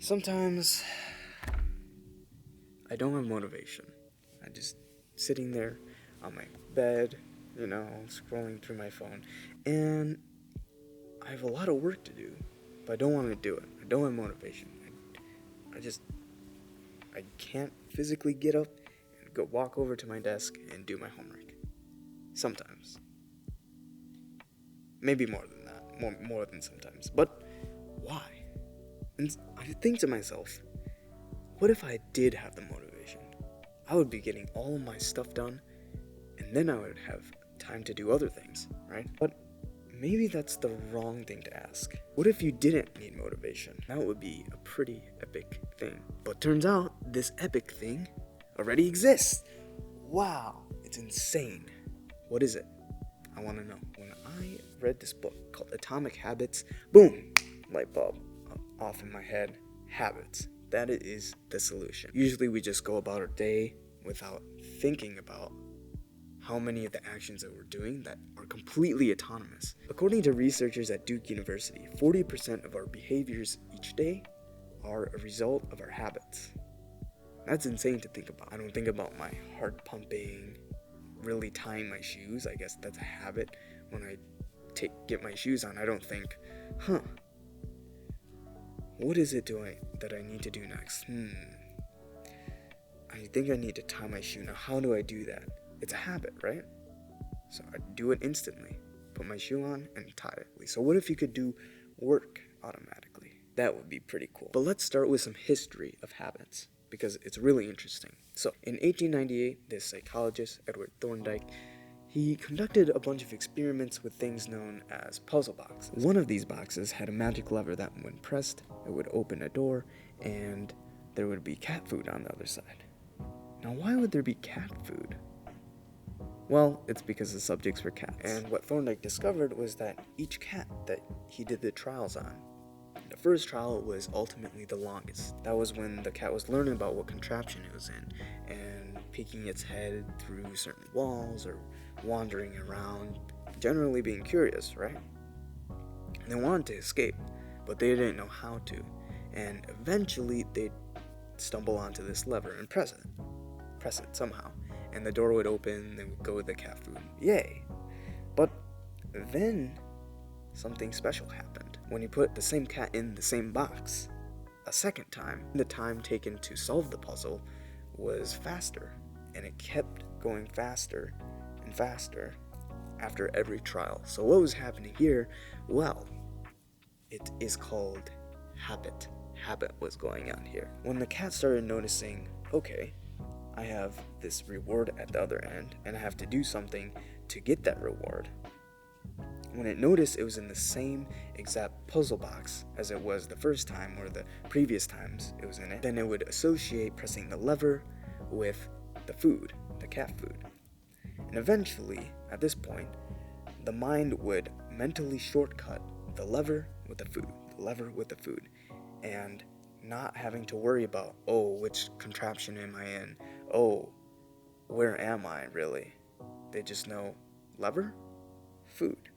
Sometimes I don't have motivation. I just sitting there on my bed, scrolling through my phone, and I have a lot of work to do, but I don't want to do it. I don't have motivation. I can't physically get up and go walk over to my desk and do my homework. Sometimes. Maybe more than that. More than sometimes. But why? And I think to myself, what if I did have the motivation? I would be getting all of my stuff done, and then I would have time to do other things, right? But maybe that's the wrong thing to ask. What if you didn't need motivation? That would be a pretty epic thing. But turns out, this epic thing already exists. Wow, it's insane. What is it? I want to know. When I read this book called Atomic Habits, boom, light bulb off in my head. Habits. That is the solution. Usually we just go about our day without thinking about how many of the actions that we're doing that are completely autonomous. According to researchers at Duke University, 40% of our behaviors each day are a result of our habits. That's insane to think about. I don't think about my heart pumping, really tying my shoes. I guess that's a habit. When I get my shoes on, I don't think, what is it that I need to do next? I think I need to tie my shoe. Now, how do I do that? It's a habit, right? So I do it instantly. Put my shoe on and tie it. So what if you could do work automatically? That would be pretty cool. But let's start with some history of habits, because it's really interesting. So in 1898, this psychologist, Edward Thorndike, he conducted a bunch of experiments with things known as puzzle boxes. One of these boxes had a magic lever that, when pressed, it would open a door, and there would be cat food on the other side. Now, why would there be cat food? Well, it's because the subjects were cats. And what Thorndike discovered was that each cat that he did the trials on, the first trial was ultimately the longest. That was when the cat was learning about what contraption it was in, and peeking its head through certain walls or wandering around, generally being curious, right? And they wanted to escape, but they didn't know how to. And eventually they'd stumble onto this lever and press it somehow. And the door would open, they would go with the cat food. Yay! But then something special happened. When you put the same cat in the same box a second time, the time taken to solve the puzzle was faster, and it kept going faster and faster after every trial. So what was happening here? Well, it is called habit. Habit was going on here. When the cat started noticing, okay, I have this reward at the other end, and I have to do something to get that reward. When it noticed it was in the same exact puzzle box as it was the first time or the previous times it was in it, then it would associate pressing the lever with the food, the cat food. And eventually, at this point, the mind would mentally shortcut the lever with the food, and not having to worry about, which contraption am I in? Where am I really? They just know lever, food.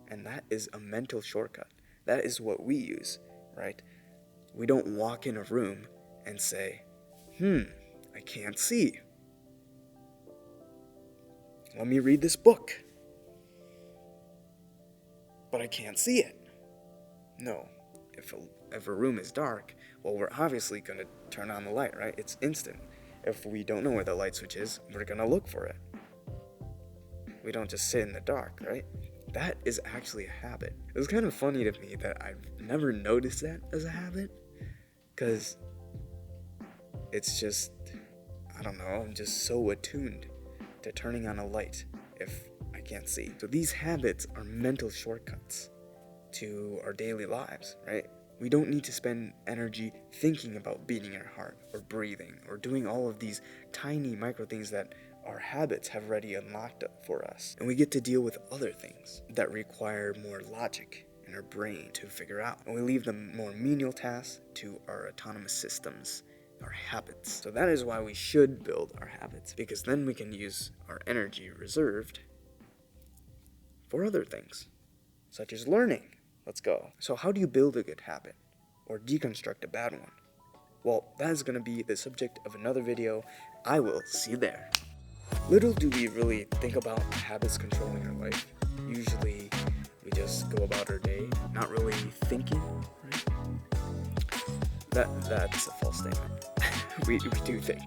And that is a mental shortcut. That is what we use, right? We don't walk in a room and say, I can't see. Let me read this book. But I can't see it. No. If a room is dark, well, we're obviously going to turn on the light, right? It's instant. If we don't know where the light switch is, we're going to look for it. We don't just sit in the dark, right? That is actually a habit. It was kind of funny to me that I've never noticed that as a habit, because it's just, I don't know, I'm just so attuned to turning on a light if I can't see. So these habits are mental shortcuts to our daily lives, right? We don't need to spend energy thinking about beating our heart or breathing or doing all of these tiny micro things that our habits have already unlocked up for us. And we get to deal with other things that require more logic in our brain to figure out. And we leave the more menial tasks to our autonomous systems, our habits. So that is why we should build our habits, because then we can use our energy reserved for other things, such as learning. Let's go. So how do you build a good habit? or deconstruct a bad one? Well, that is going to be the subject of another video. I will see you there. Little do we really think about habits controlling our life. Usually, we just go about our day, not really thinking, right? That's a false statement. we do think.